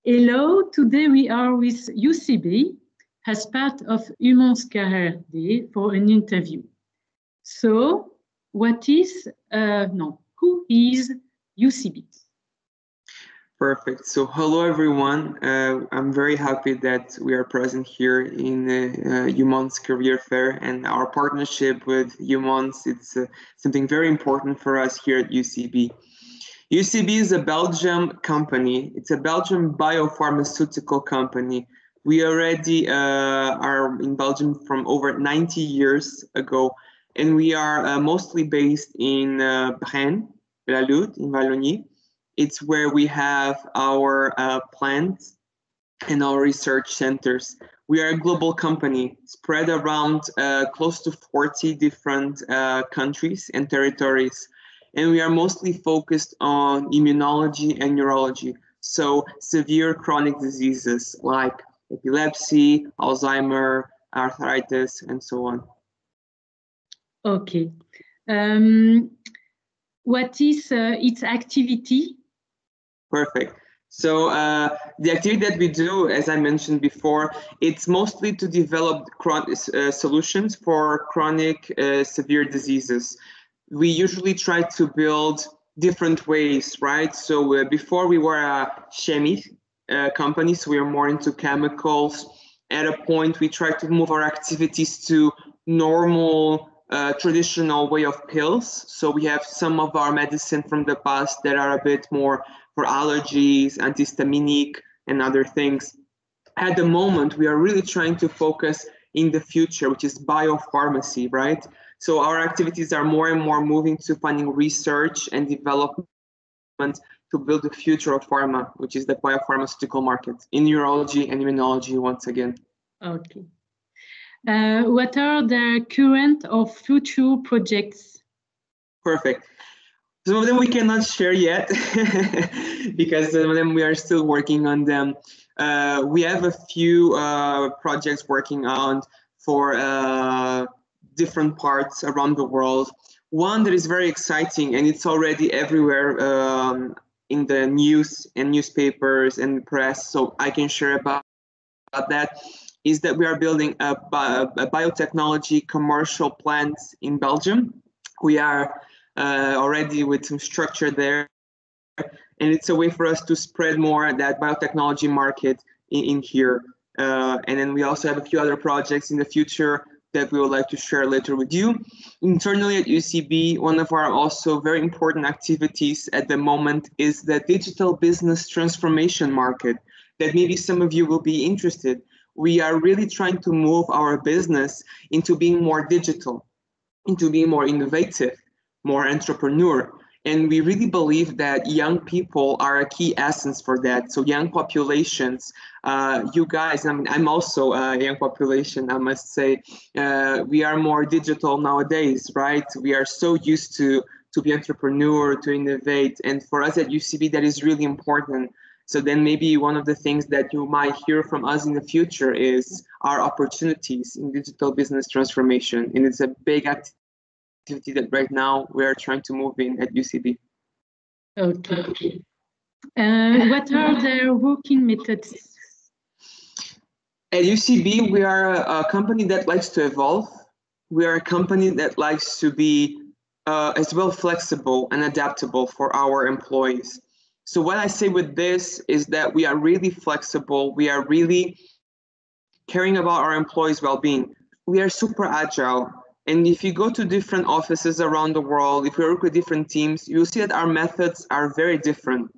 Hello, today we are with UCB as part of Human's Career Day for an interview. So, who is UCB? Perfect. So, hello everyone. I'm very happy that we are present here in Human's Career Fair, and our partnership with Human's. It's something very important for us here at UCB. UCB is a Belgium company. It's a Belgian biopharmaceutical company. We already are in Belgium from over 90 years ago, and we are mostly based in Braine, La Lutte, in Wallonie. It's where we have our plants and our research centers. We are a global company spread around close to 40 different countries and territories. And we are mostly focused on immunology and neurology. So severe chronic diseases like epilepsy, Alzheimer, arthritis, and so on. Okay. What is its activity? Perfect. So the activity that we do, as I mentioned before, it's mostly to develop solutions for chronic severe diseases. We usually try to build different ways, right? So before we were a chemie company, so we are more into chemicals. At a point, we try to move our activities to normal, traditional way of pills. So we have some of our medicine from the past that are a bit more for allergies, antihistaminic, and other things. At the moment, we are really trying to focus in the future, which is biopharmacy, right? So our activities are more and more moving to finding research and development to build the future of pharma, which is the biopharmaceutical market in neurology and immunology once again. Okay. What are the current or future projects? Perfect. Some of them we cannot share yet because some of them we are still working on them. We have a few projects working on for different parts around the world. One that is very exciting, and it's already everywhere in the news and newspapers and press, so I can share about that, is that we are building a biotechnology commercial plant in Belgium. We are already with some structure there, and it's a way for us to spread more that biotechnology market in here. And then we also have a few other projects in the future that we would like to share later with you. Internally at UCB, one of our also very important activities at the moment is the digital business transformation market that maybe some of you will be interested. We are really trying to move our business into being more digital, into being more innovative, more entrepreneur. And we really believe that young people are a key essence for that. So young populations, you guys, I mean, I'm also a young population, I must say, we are more digital nowadays, right? We are so used to be entrepreneur, to innovate. And for us at UCB, that is really important. So then maybe one of the things that you might hear from us in the future is our opportunities in digital business transformation. And it's a big activity that right now we are trying to move in at UCB. Okay. What are the working methods? At UCB, we are a company that likes to evolve. We are a company that likes to be as well flexible and adaptable for our employees. So what I say with this is that we are really flexible. We are really caring about our employees' well-being. We are super agile. And if you go to different offices around the world, if you work with different teams, you'll see that our methods are very different.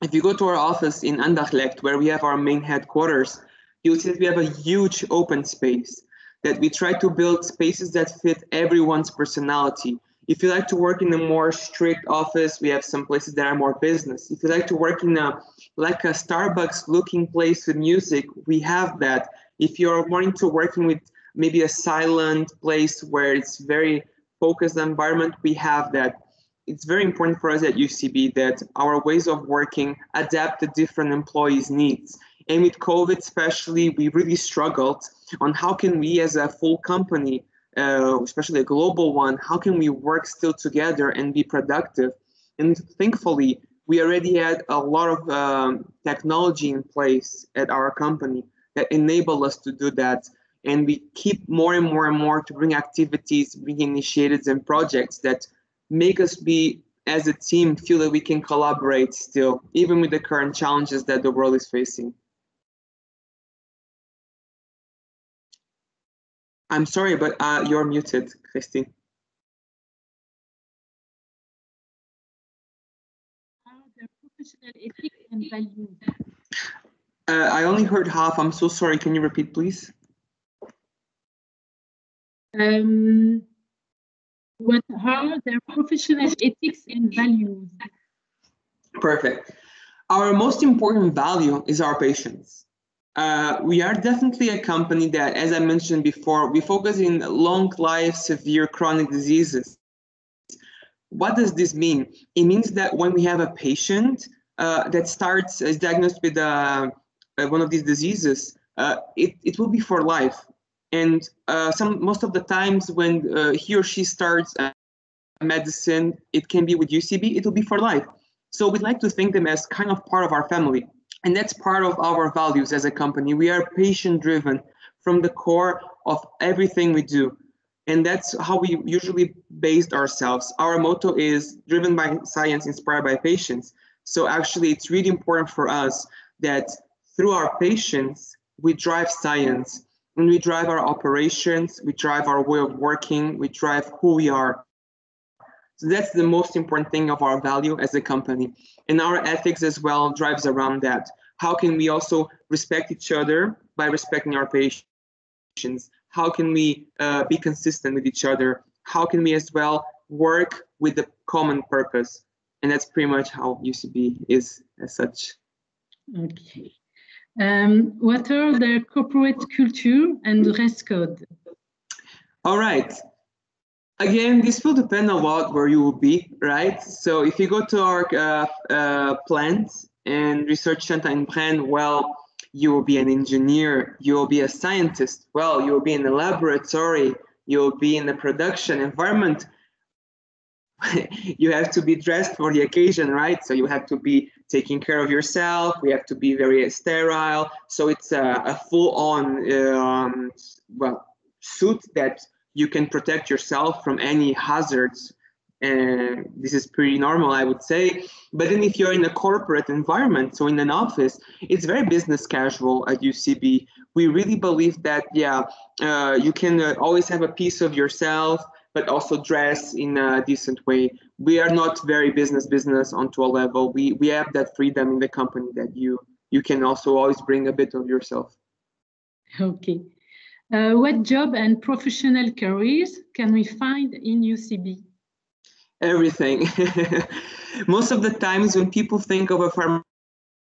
If you go to our office in Anderlecht, where we have our main headquarters, you'll see that we have a huge open space, that we try to build spaces that fit everyone's personality. If you like to work in a more strict office, we have some places that are more business. If you like to work in a Starbucks looking place with music, we have that. If you're wanting to working with maybe a silent place where it's very focused environment, we have that. It's very important for us at UCB that our ways of working adapt to different employees' needs. And with COVID especially, we really struggled on how can we as a full company, especially a global one, how can we work still together and be productive? And thankfully, we already had a lot of technology in place at our company that enable us to do that. And we keep more and more and more to bring activities, bring initiatives and projects that make us be, as a team, feel that we can collaborate still, even with the current challenges that the world is facing. I'm sorry, but you're muted, Christine. Their professional ethics and values. I only heard half. I'm so sorry. Can you repeat, please? What are their professional ethics and values? Perfect. Our most important value is our patience. We are definitely a company that, as I mentioned before, we focus in long life, severe chronic diseases. What does this mean? It means that when we have a patient that is diagnosed with one of these diseases, it will be for life. And most of the times when he or she starts medicine, it can be with UCB, it will be for life. So we'd like to think them as kind of part of our family. And that's part of our values as a company. We are patient-driven from the core of everything we do. And that's how we usually based ourselves. Our motto is driven by science, inspired by patients. So actually, it's really important for us that through our patients, we drive science, and we drive our operations, we drive our way of working, we drive who we are. So that's the most important thing of our value as a company. And our ethics as well drives around that. How can we also respect each other by respecting our patients? How can we be consistent with each other? How can we as well work with the common purpose? And that's pretty much how UCB is as such. Okay. What are their corporate culture and dress code? All right. Again, this will depend on where you will be, right? So if you go to our plant and research center in Brenne, well, you will be an engineer, you will be a scientist, well, you will be in the laboratory, you will be in the production environment. You have to be dressed for the occasion, right? So you have to be taking care of yourself. We have to be very sterile. So it's a full-on suit that you can protect yourself from any hazards. And this is pretty normal, I would say. But then if you're in a corporate environment, so in an office, it's very business casual at UCB. We really believe that, you can always have a piece of yourself, but also dress in a decent way. We are not very business onto a level. We have that freedom in the company that you can also always bring a bit of yourself. Okay. What job and professional careers can we find in UCB? Everything. Most of the times when people think of a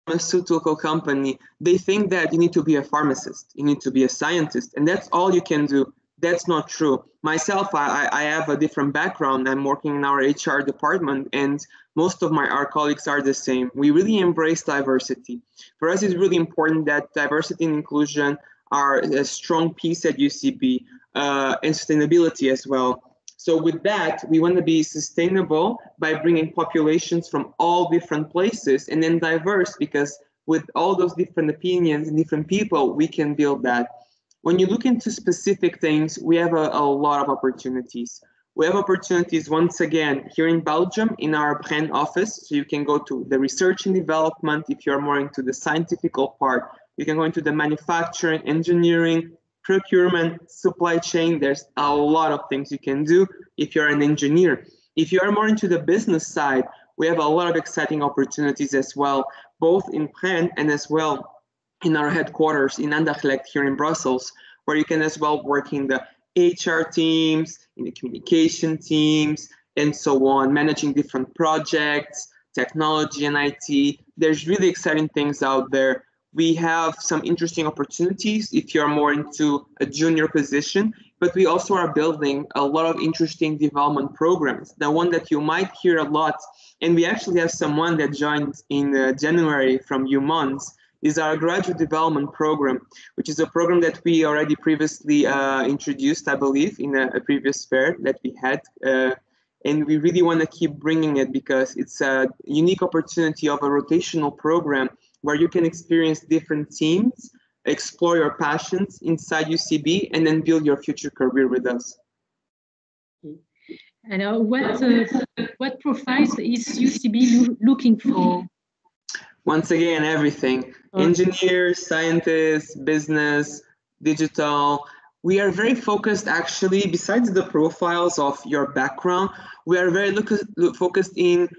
pharmaceutical company, they think that you need to be a pharmacist, you need to be a scientist, and that's all you can do. That's not true. Myself, I have a different background. I'm working in our HR department, and most of our colleagues are the same. We really embrace diversity. For us, it's really important that diversity and inclusion are a strong piece at UCB, and sustainability as well. So with that, we want to be sustainable by bringing populations from all different places, and then diverse, because with all those different opinions and different people, we can build that. When you look into specific things, we have a lot of opportunities. We have opportunities, once again, here in Belgium, in our Brenne office. So you can go to the research and development if you're more into the scientific part. You can go into the manufacturing, engineering, procurement, supply chain. There's a lot of things you can do if you're an engineer. If you are more into the business side, we have a lot of exciting opportunities as well, both in Brenne and as well in our headquarters in Anderlecht here in Brussels, where you can as well work in the HR teams, in the communication teams, and so on, managing different projects, technology and IT. There's really exciting things out there. We have some interesting opportunities if you're more into a junior position, but we also are building a lot of interesting development programs. The one that you might hear a lot, and we actually have someone that joined in January from UMons, is our graduate development program, which is a program that we already previously introduced, I believe, in a previous fair that we had. And we really want to keep bringing it because it's a unique opportunity of a rotational program where you can experience different teams, explore your passions inside UCB, and then build your future career with us. And what profiles is UCB looking for? Once again, everything. Okay. Engineers, scientists, business, digital. We are very focused, actually, besides the profiles of your background, we are very focused in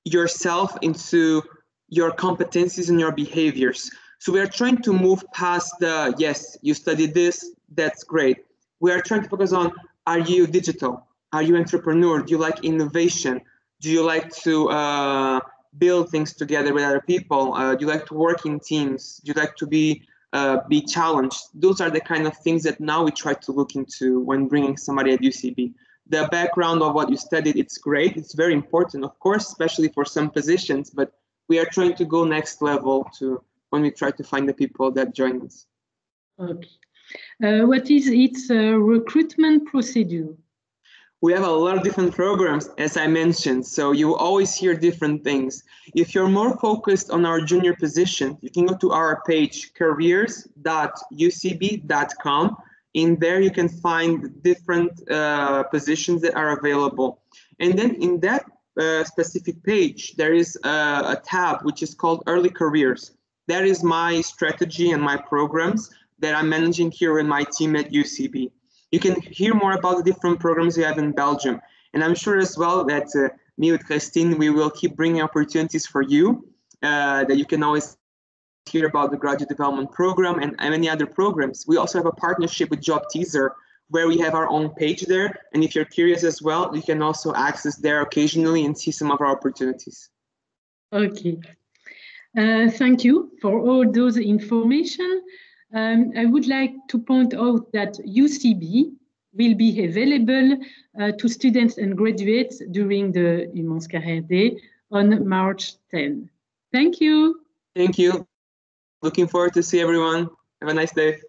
yourself, into your competencies and your behaviors. So we are trying to move past the, yes, you studied this, that's great. We are trying to focus on, are you digital? Are you entrepreneur? Do you like innovation? Do you like to build things together with other people? Do you like to work in teams? Do you like to be challenged? Those are the kind of things that now we try to look into when bringing somebody at UCB. The background of what you studied, it's great. It's very important, of course, especially for some positions, but we are trying to go next level to when we try to find the people that join us. Okay. What is its recruitment procedure? We have a lot of different programs, as I mentioned, so you always hear different things. If you're more focused on our junior position, you can go to our page, careers.ucb.com. In there, you can find different positions that are available. And then in that specific page, there is a tab which is called Early Careers. That is my strategy and my programs that I'm managing here in my team at UCB. You can hear more about the different programs we have in Belgium. And I'm sure as well that me with Christine, we will keep bringing opportunities for you, that you can always hear about the graduate development program and many other programs. We also have a partnership with Job Teaser, where we have our own page there. And if you're curious as well, you can also access there occasionally and see some of our opportunities. Okay. Thank you for all those information. I would like to point out that UCB will be available to students and graduates during the Immense Carrière Day on March 10. Thank you. Thank you. Looking forward to see everyone. Have a nice day.